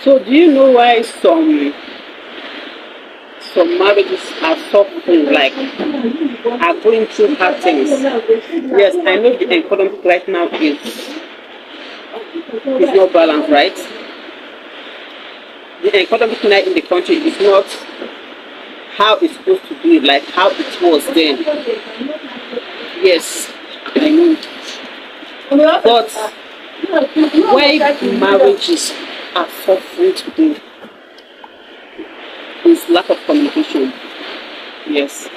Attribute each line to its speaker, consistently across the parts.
Speaker 1: So do you know why some marriages are suffering, like are going through hard things? Yes, I know the economy right now is not balanced, right? The economic now in the country is not how it's supposed to be, like how it was then. Yes, I know. But why marriages are suffering today is lack of communication. Yes.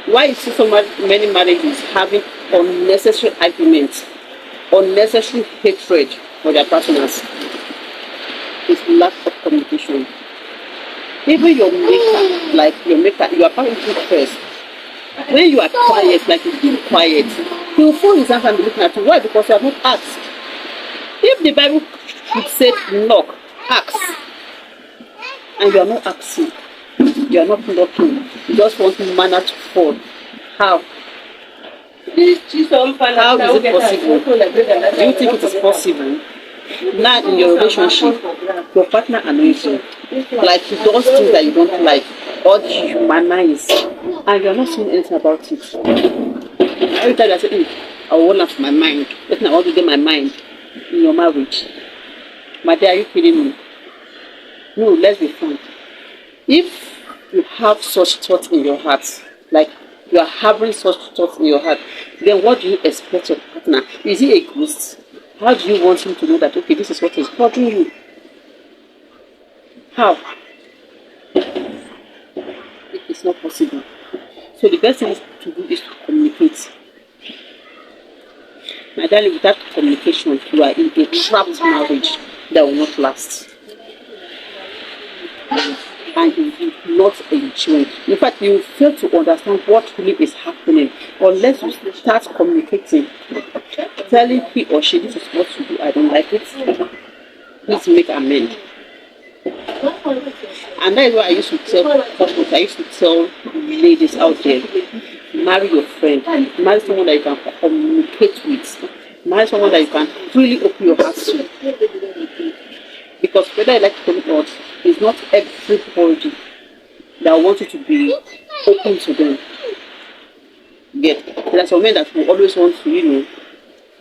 Speaker 1: Why you see so many marriages having unnecessary arguments, unnecessary hatred for their partners is lack of communication. Even your maker, you are parenting first. When you are quiet, like you feel quiet, he will fold his hands and be looking at you. Why? Because you have not asked. If the Bible should say knock, ask, and you are not asking, you are not knocking, you just want manna to fall. How? How is it possible? Do you think it is possible? Now in your relationship, your partner annoys you. Like he does things that you don't like, or dehumanize, and you're not saying anything about it. Every time I say, I want off my mind, let me want to get my mind in your marriage. My dear, are you kidding me? No, let's be frank. If you have such thoughts in your heart, like you are having such thoughts in your heart, then what do you expect your partner? Is he a ghost? How do you want him to know that, okay, this is what is bothering you? How? It's not possible. So the best thing to do is to communicate. My darling, without communication, you are in a trapped marriage that will not last. And you will not enjoy. In fact, you will fail to understand what really is happening unless you start communicating, telling he or she, this is what you do, I don't like it, please make amends. And that is why I used to tell couples, I used to tell ladies out there, marry your friend, marry someone that you can communicate with, marry someone that you can freely open your heart to. Because whether I like to come out, it's not everybody that wants you to be open to them. There are some men that will always want to,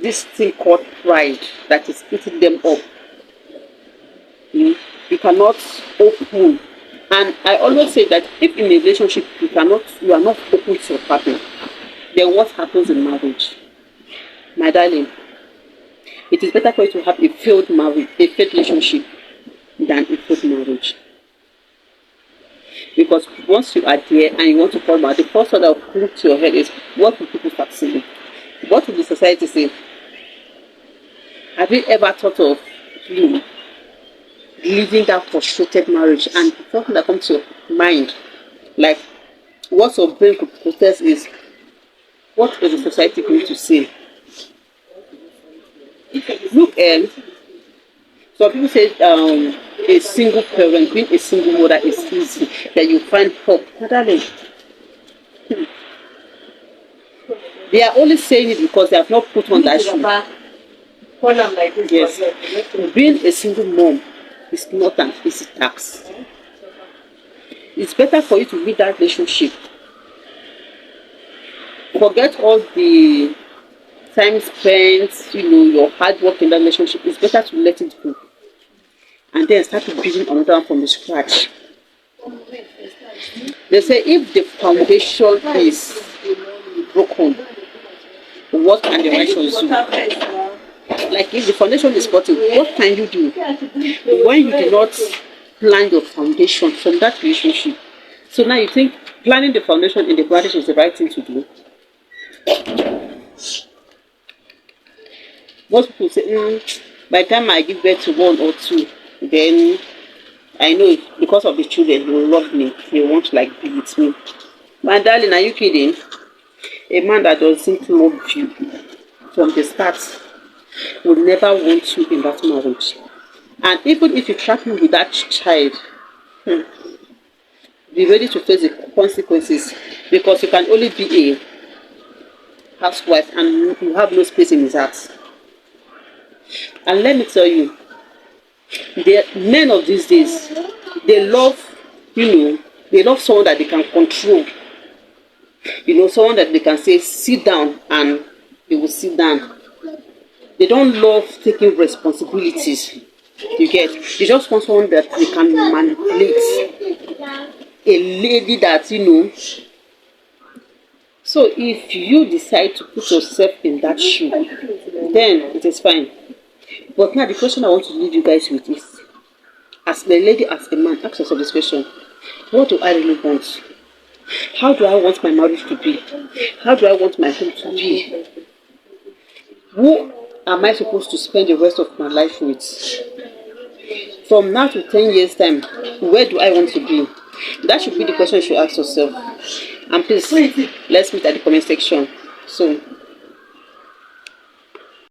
Speaker 1: this thing called pride that is eating them up. You cannot open. And I always say that if in a relationship you are not open to your partner, then what happens in marriage? My darling, it is better for you to have a failed marriage, a failed relationship, than a failed marriage. Because once you are there and you want to come out, the first thought that will come to your head is, what will people start saying? What will the society say? Have you ever thought of leaving that frustrated marriage? And something that comes to your mind, like what your brain could protest is, what is the society going to say? Look, some people say a single parent, being a single mother is easy, that you find help. Darling, they are only saying it because they have not put on that shoe. Yes, being a single mom is not an easy task. It's better for you to leave that relationship. Forget all the time spent, your hard work in that relationship. It's better to let it go. And then start building another one from the scratch. They say if the foundation is broken, what can the righteous do? Like if the foundation is broken, what can you do when you do not plan your foundation from that relationship? So now you think planning the foundation in the marriage is the right thing to do? Most people say, by the time I give birth to one or two, then I know because of the children, they will love me. They won't be with me. My darling, are you kidding? A man that doesn't love you from the start will never want you in that marriage. And even if you trap him with that child, be ready to face the consequences, because you can only be a housewife and you have no space in his heart. And let me tell you, The men of these days, they love, they love someone that they can control. Someone that they can say, sit down, and they will sit down. They don't love taking responsibilities. You get? They just want someone that they can manipulate. A lady that, So if you decide to put yourself in that shoe, then it is fine. But now the question I want to leave you guys with is, as a lady, as a man, ask yourself this question: what do I really want? How do I want my marriage to be? How do I want my home to be? Who am I supposed to spend the rest of my life with? From now to 10 years time, where do I want to be? That should be the question you should ask yourself. And please, let's meet at the comment section soon.